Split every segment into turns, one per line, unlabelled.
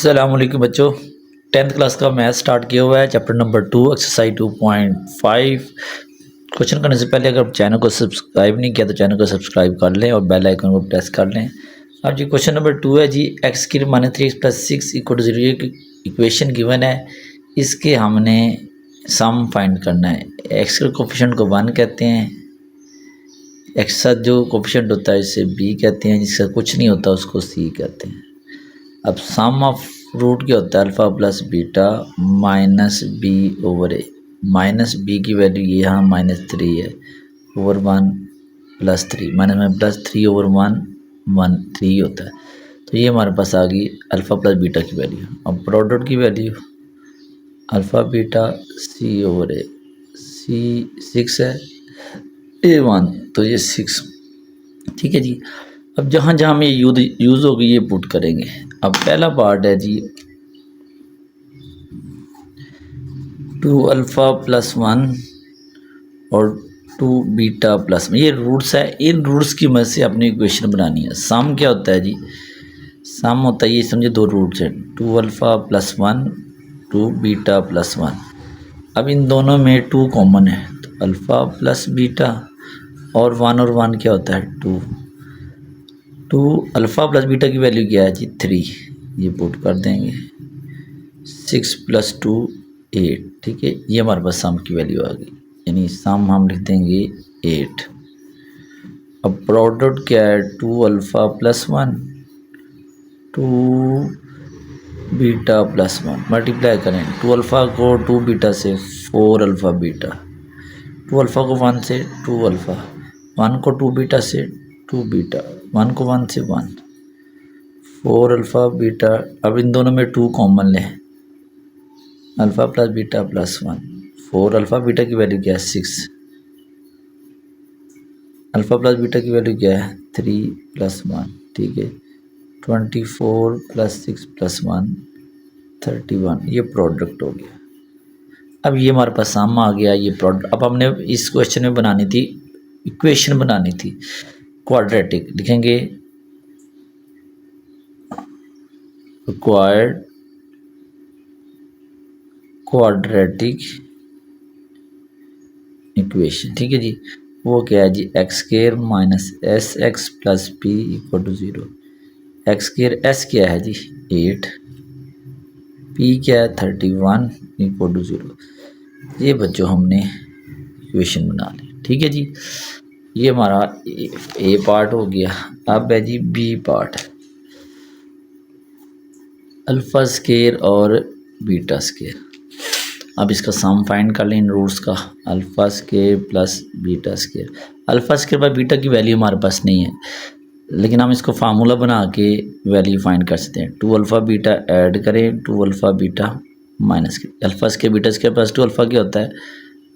अस्सलामुअलैकुम बच्चों, 10th class का मैथ स्टार्ट किया हुआ है। Chapter number 2 exercise 2.5। क्वेश्चन करने से पहले अगर चैनल को सब्सक्राइब नहीं किया तो चैनल को सब्सक्राइब कर लें और बेल आइकन को प्रेस कर लें। अब जी क्वेश्चन नंबर 2 है जी, एक्स की minus 3 plus 6 equal to 0 equation given है। इसके हमने सम फाइंड करना है। एक्स के कोफिशिएंट को 1 कहते हैं, एक्स का जो कोफिशिएंट होता है इसे बी कहते हैं, जिसका कुछ नहीं होता उसको सी कहते हैं। अब सम ऑफ रूट क्या होता है, alpha plus beta minus b over a. Minus b की वैल्यू ये यहाँ -3 है ओवर 1 प्लस 3, माइनस में प्लस 3 ओवर 1 1 3 होता है। तो ये हमारे पास आ गई अल्फ़ा प्लस बीटा की वैल्यू। अब प्रोडक्ट की वैल्यू अल्फ़ा बीटा सी ओवर ए, सी 6 है, ए 1, तो ये 6, ठीक है जी। अब जहाँ जहाँ हमें यूज़ होगी ये पुट करेंगे। अब पहला पार्ट है जी 2 अल्फ़ा प्लस 1 और 2 बीटा प्लस 1, ये रूट्स है। इन रूट्स की मदद से अपनी इक्वेशन बनानी है। सम क्या होता है जी, सम होता है ये समझे दो रूट्स हैं, 2 अल्फ़ा प्लस 1 2 बीटा प्लस 1। अब इन दोनों में 2 कॉमन है तो अल्फ़ा प्लस बीटा और 1 और 1 क्या होता है 2। 2 अल्फ़ा प्लस बीटा की वैल्यू क्या है जी 3, ये पुट कर देंगे। 6 प्लस 2 8, ठीक है। ये हमारे पास सम की वैल्यू आ गई, यानी सम हम लिख देंगे 8। अब प्रोडक्ट क्या है 2 alpha plus 1 2 beta plus 1, multiply करें 2 अल्फ़ा को 2 बीटा से 4 अल्फ़ा बीटा, 2 अल्फ़ा को 1 से 2 अल्फ़ा, 1 को 2 बीटा से 2 बीटा, 1 को 1 से 1, 4 अल्फ़ा बीटा। अब इन दोनों में 2 कॉमन लें, alpha plus beta plus 1, 4 alpha beta की वैल्यू क्या है 6, अल्फ़ा प्लस बीटा की वैल्यू क्या है 3 प्लस 1, ठीक है। 24 प्लस 6 प्लस 1 31, ये प्रोडक्ट हो गया। अब ये हमारे पास सम आ गया, ये प्रोडक्ट। अब हमने इस क्वेश्चन में बनानी थी इक्वेशन, बनानी थी क्वाड्रेटिक। लिखेंगे रिक्वायर्ड क्वाड्रेटिक इक्वेशन, ठीक है जी। वो क्या है जी, x square minus s x plus p equal to 0। X square s क्या है जी 8, पी क्या है 31 इक्वल टू 0। ये बच्चों हमने इक्वेशन बना ली, ठीक है जी। ये हमारा ए पार्ट हो गया। अब है जी बी पार्ट, अल्फ़ा स्क्वायर और बीटा स्क्वायर। अब इसका सम फाइंड कर लें इन रूट्स का, alpha square plus beta square. Alpha square by beta की वैल्यू हमारे पास नहीं है, लेकिन हम इसको फार्मूला बना के वैल्यू फाइंड कर सकते हैं। 2 अल्फ़ा बीटा ऐड करें 2 अल्फ़ा बीटा माइनस के alpha square beta square plus 2 alpha क्या होता है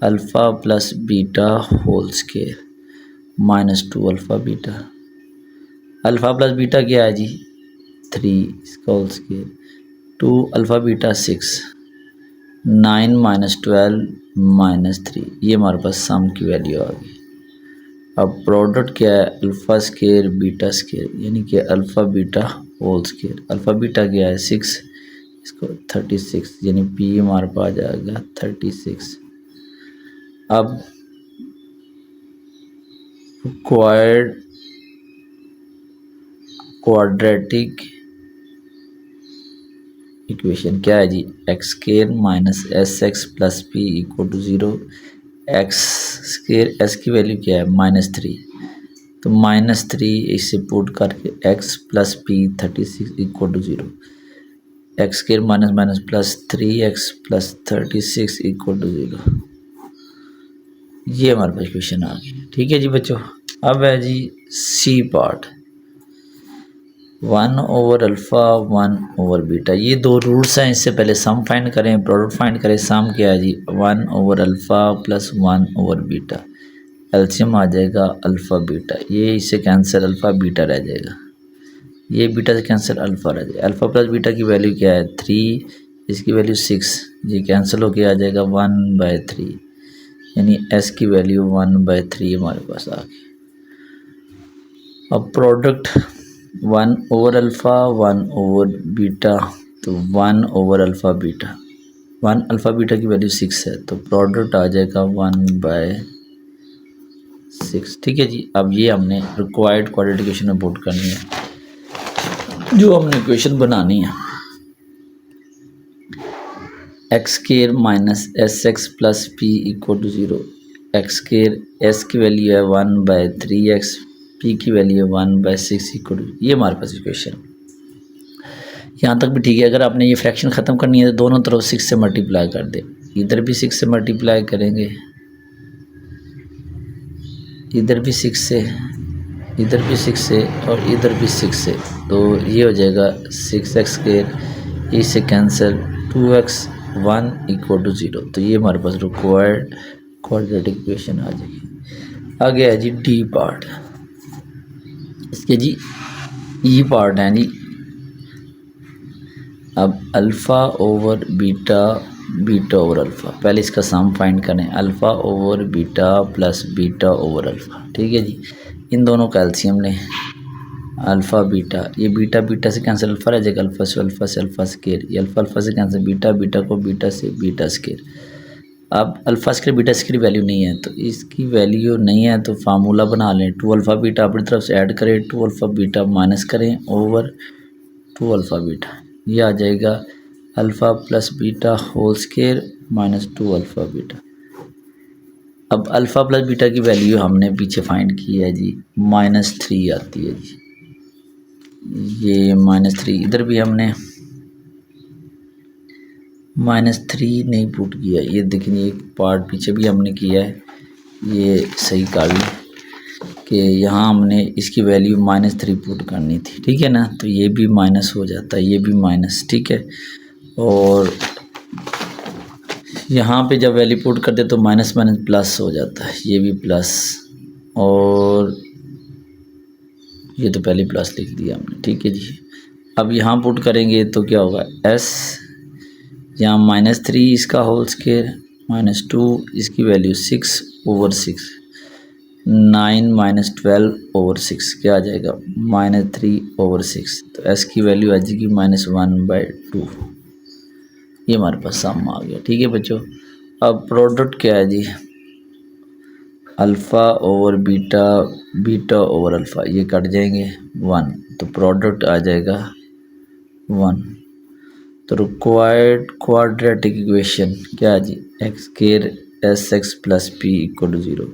alpha plus beta whole square minus 2 alpha beta. Alpha plus beta क्या है जी 3, इसका whole square, 2 alpha beta 6, 9 minus 12 minus 3, ये हमारे पास सम की वैल्यू आ गई। अब प्रोडक्ट क्या है अल्फ़ा स्क्वायर बीटा स्क्वायर, यानी कि alpha beta whole square. Alpha beta क्या है 6, इसको 36, यानी पी हमारे पास आ जाएगा 36। अब क्वाड्रेटिक इक्वेशन क्या है जी, x square minus s x plus p equal to 0। X square s की वैल्यू क्या है -3, तो -3 इसे पुट करके x plus p 36 equal to 0। X square minus minus plus 3x plus 36 equal to 0। ये हमारे पास इक्वेशन आ गई, ठीक है जी बच्चों। अब है जी c part, 1 over alpha 1 over beta. ये दो रूट्स हैं, इससे पहले सम फाइंड करें प्रोडक्ट फाइंड करें। सम क्या है जी 1 over alpha plus 1 over beta, LCM आ जाएगा अल्फ़ा बीटा, ये इससे कैंसिल अल्फ़ा बीटा रह जाएगा, ये बीटा से कैंसिल अल्फ़ा रह जाएगा। अल्फ़ा प्लस बीटा की वैल्यू क्या है 3, इसकी वैल्यू 6, ये कैंसिल होके आ जाएगा 1/3, यानी एस की वैल्यू 1/3 हमारे पास आ गई। अब product 1 over alpha 1 over beta तो 1/α बीटा, 1 अल्फ़ा बीटा की वैल्यू 6 है, तो प्रोडक्ट आ जाएगा 1/6। ठीक है जी। अब ये हमने रिक्वायर्ड क्वाड्रेटिक इक्वेशन में पुट करनी है, जो हमने इक्वेशन बनानी है। X square minus s x plus p equal to 0। X square, s की वैल्यू है 1/3x, पी की वैल्यू है 1/6 इक्वल टू, ये हमारे पास इक्वेशन। यहाँ तक भी ठीक है। अगर आपने ये फ्रैक्शन ख़त्म करनी है तो दोनों तरफ 6 से मल्टीप्लाई कर दे। इधर भी 6 से मल्टीप्लाई करेंगे, इधर भी 6 से, इधर भी 6 से और इधर भी 6 से, तो ये हो जाएगा 6x स्क्वायर, इससे कैंसिल 2x 1 इक्वल टू 0। तो ये हमारे पास रिक्वायर्ड क्वाड्रेटिक इक्वेशन आ जाएगी। आगे है जी डी पार्ट। इसके जी ई पार्ट है जी। अब alpha over beta, beta over alpha, पहले इसका सम फाइंड करें। Alpha over beta plus beta over alpha. ठीक है जी। इन दोनों का एलसीएम लें। अल्फ़ा बीटा, ये बीटा बीटा से कैंसिल, अल्फ़ा रह जाएगा, अल्फ़ा से अल्फ़ा से अल्फ़ा स्केयर, ये अल्फ़ा अल्फ़ा से कैंसिल, बीटा बीटा को बीटा से बीटा स्केयर। अब alpha square beta square value नहीं है, तो इसकी वैल्यू नहीं है तो फार्मूला बना लें। 2 अल्फ़ा बीटा अपनी तरफ से ऐड करें, 2 अल्फ़ा बीटा माइनस करें ओवर 2 अल्फ़ा बीटा, ये आ जाएगा alpha plus beta whole square minus 2 alpha beta. अब अल्फ़ा प्लस बीटा की वैल्यू हमने पीछे फाइंड की है जी, -3 आती है जी। ये -3, इधर भी हमने -3 नहीं पुट किया। ये देखिए एक पार्ट पीछे भी हमने किया है, ये सही काबिल कि यहाँ हमने इसकी वैल्यू -3 पुट करनी थी। ठीक है ना, तो ये भी माइनस हो जाता है, ये भी माइनस। ठीक है, और यहाँ पे जब वैल्यू पुट करते तो माइनस माइनस प्लस हो जाता है, ये भी प्लस, और ये तो पहले प्लस लिख दिया हमने। ठीक है जी। अब यहाँ पुट करेंगे तो क्या होगा, एस, यहाँ -3 इसका होल स्केयर, -2 इसकी वैल्यू 6/6, 9 - 12/6 क्या आ जाएगा, -3/6। तो एस की वैल्यू आ जाएगी -1/2। ये हमारे पास सम आ गया। ठीक है बच्चों। अब प्रोडक्ट क्या है जी, alpha over beta, beta over alpha, ये कट जाएंगे 1, तो प्रोडक्ट आ जाएगा 1। तो रिक्वायर्ड क्वाड्रेटिक इक्वेशन क्या है जी, x square s x plus p equal to 0।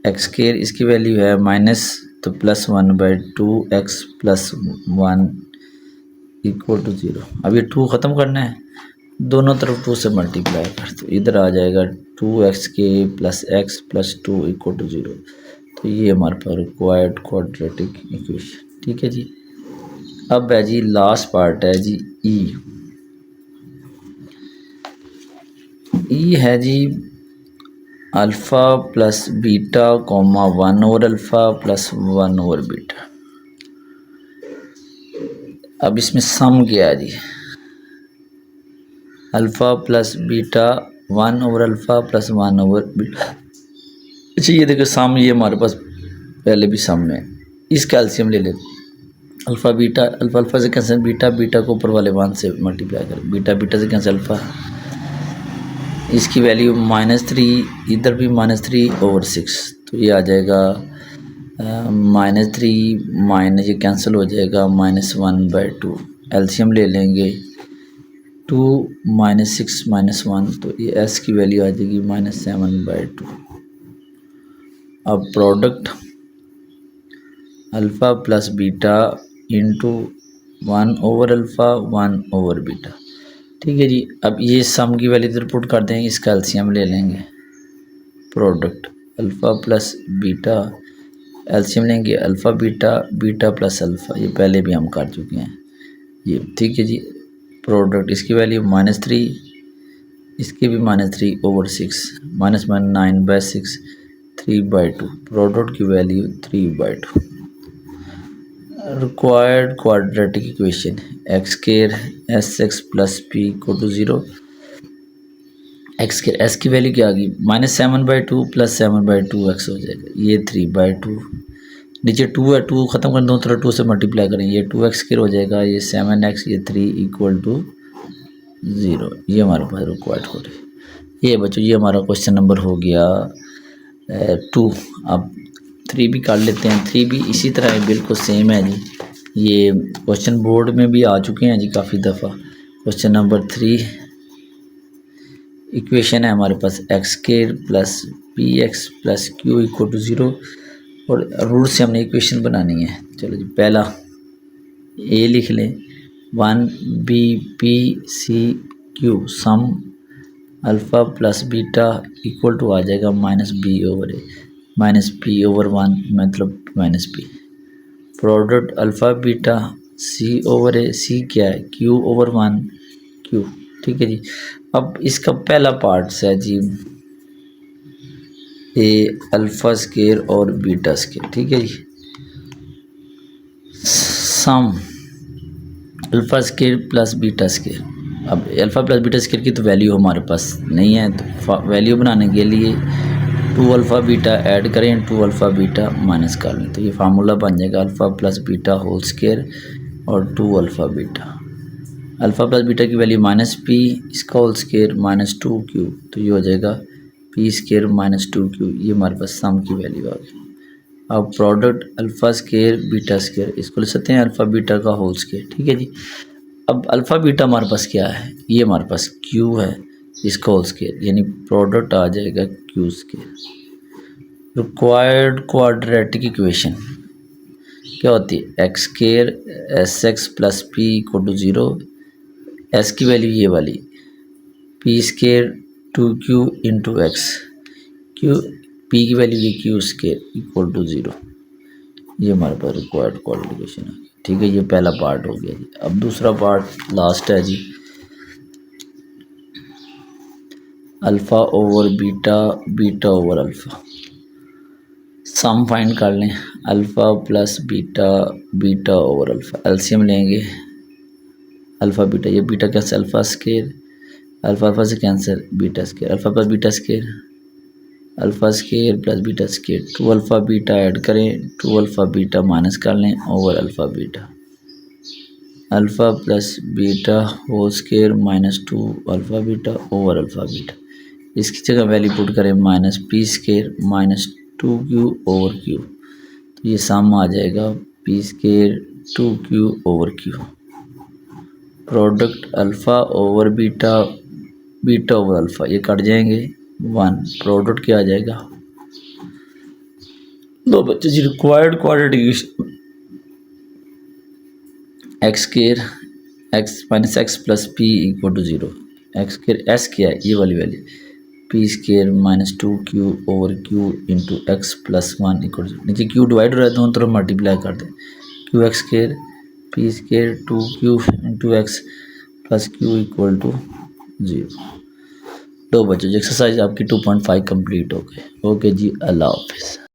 X square इसकी वैल्यू है माइनस, तो +1/2 एक्स प्लस 1 इक्वल टू 0। अब ये 2 ख़त्म करना है, दोनों तरफ 2 से मल्टीप्लाई कर, तो इधर आ जाएगा 2x plus x plus 2 equal to 0। तो ये हमारे पास रिक्वायर्ड क्वाड्रेटिक इक्वेशन। ठीक है जी। अब है जी लास्ट पार्ट है जी ई। ई है जी अल्फ़ा प्लस बीटा कॉमा 1/अल्फ़ा प्लस 1/बीटा। अब इसमें सम क्या है जी, अल्फ़ा प्लस बीटा 1/अल्फ़ा प्लस 1/बीटा। अच्छा ये देखो सम, ये हमारे पास पहले भी सम है, इस कैल्शियम ले लेते। अल्फ़ा बीटा, अल्फ़ा अल्फ़ा से कैंसिल, बीटा बीटा को ऊपर वाले 1 से मल्टीप्लाई करें, बीटा बीटा से कैंसिल अल्फ़ा, इसकी वैल्यू -3, इधर भी -3/6, तो ये आ जाएगा -3 माइनस, ये कैंसिल हो जाएगा, -1/2। एलसीएम ले लेंगे, 2 - 6 - 1, तो ये एस की वैल्यू आ जाएगी -7/2। अब product alpha plus beta into 1/अल्फ़ा 1/बीटा। ठीक है जी। अब ये सम की वैल्यू इधर पुट कर देंगे, इसका एलसीएम ले लेंगे। Product alpha plus beta, LCM लेंगे alpha beta, beta plus alpha, ये पहले भी हम कर चुके हैं ये। ठीक है जी। प्रोडक्ट इसकी वैल्यू -3, इसकी भी -3/6, -9/6, 3/2। प्रोडक्ट की value 3/2। Required quadratic equation x square s x plus p equal to 0। X square, s की वैल्यू क्या आ गई, -7/2 प्लस 7/2 एक्स हो जाएगा, ये 3/2। नीचे 2 है, 2 ख़त्म कर, दोनों तरफ 2 से मल्टीप्लाई करें, ये 2x² हो जाएगा, ये 7x, ये 3 = 0। ये हमारे पास रिक्वायर्ड कोड है। ये बच्चों ये हमारा क्वेश्चन नंबर हो गया 2। अब 3 भी कर लेते हैं। 3 भी इसी तरह है, बिल्कुल सेम है जी। ये क्वेश्चन बोर्ड में भी आ चुके हैं जी काफ़ी दफ़ा। क्वेश्चन नंबर 3 इक्वेशन है हमारे पास x² + px + q = 0 और रूट से हमने इक्वेशन बनानी है। चलो जी, पहला a लिख लें, 1b p c q sum alpha plus beta equal to आ जाएगा -b/a -p/1 मतलब -p। Product alpha beta c/a, c क्या है, q/1 q। ठीक है जी। अब इसका पहला पार्ट है जी ए अल्फ़ा² और बीटा²। ठीक है जी। सम अल्फ़ा² + बीटा²। अब अल्फ़ा प्लस बीटा² की तो वैल्यू हमारे पास नहीं है, तो वैल्यू बनाने के लिए 2 अल्फ़ा बीटा ऐड करें, 2 अल्फ़ा बीटा माइनस कर लें, तो ये फार्मूला बन जाएगा alpha plus beta whole square और 2 alpha beta. Alpha plus beta की वैल्यू -p, इसका होल स्क्वायर -2q, तो ये हो जाएगा p² -2q। ये हमारे पास सम की वैल्यू आ गई। अब प्रोडक्ट अल्फ़ा² बीटा², इसको ले सकते हैं अल्फ़ा बीटा का होल स्क्वायर। ठीक है जी। अब अल्फ़ा बीटा हमारे पास क्या है, ये हमारे पास q है, इसका होल स्क्वायर, यानी प्रोडक्ट आ जाएगा q²। रिक्वायर्ड क्वाड्रेटिक इक्वेशन क्या होती है, x² sx + p = 0, s की वैल्यू ये वाली, p² 2q × x, q p की वैल्यू ये q² = 0। ये हमारे पास रिक्वायर्ड क्वाड्रेटिक है। ठीक है, ये पहला पार्ट हो गया जी। अब दूसरा पार्ट लास्ट है जी, alpha over beta, beta over alpha. Sum find कर लें, alpha plus beta, beta over alpha. LCM लेंगे, अल्फ़ा बीटा, ये बीटा कैंसिल, अल्फ़ा², अल्फ़ा से कैंसिल, बीटा², अल्फ़ा प्लस बीटा², अल्फ़ा² + बीटा², 2 अल्फ़ा बीटा ऐड करें, 2 अल्फ़ा बीटा माइनस कर लें over alpha beta, alpha plus beta whole square -2 alpha beta over alpha beta. इसकी जगह वैल्यू पुट करें -p² -2q ओवर q, तो ये सम आ जाएगा p² 2q over q। Product alpha over beta, beta over alpha, ये cut जाएंगे 1, product क्या आ जाएगा। लो बच्चे जी, required quadratic x² x - x + p = 0, x² s क्या है, ये वाली value, p² -2q over q × x + 1 = 0। नीचे q डिवाइड हो रहा है, दोनों तरफ मल्टीप्लाई कर दें, q² p² 2q × x + q = 0। तो बच्चों जी, एक्सरसाइज आपकी 2.5 कंप्लीट हो गई। ओके जी, अल्लाह हाफिज़।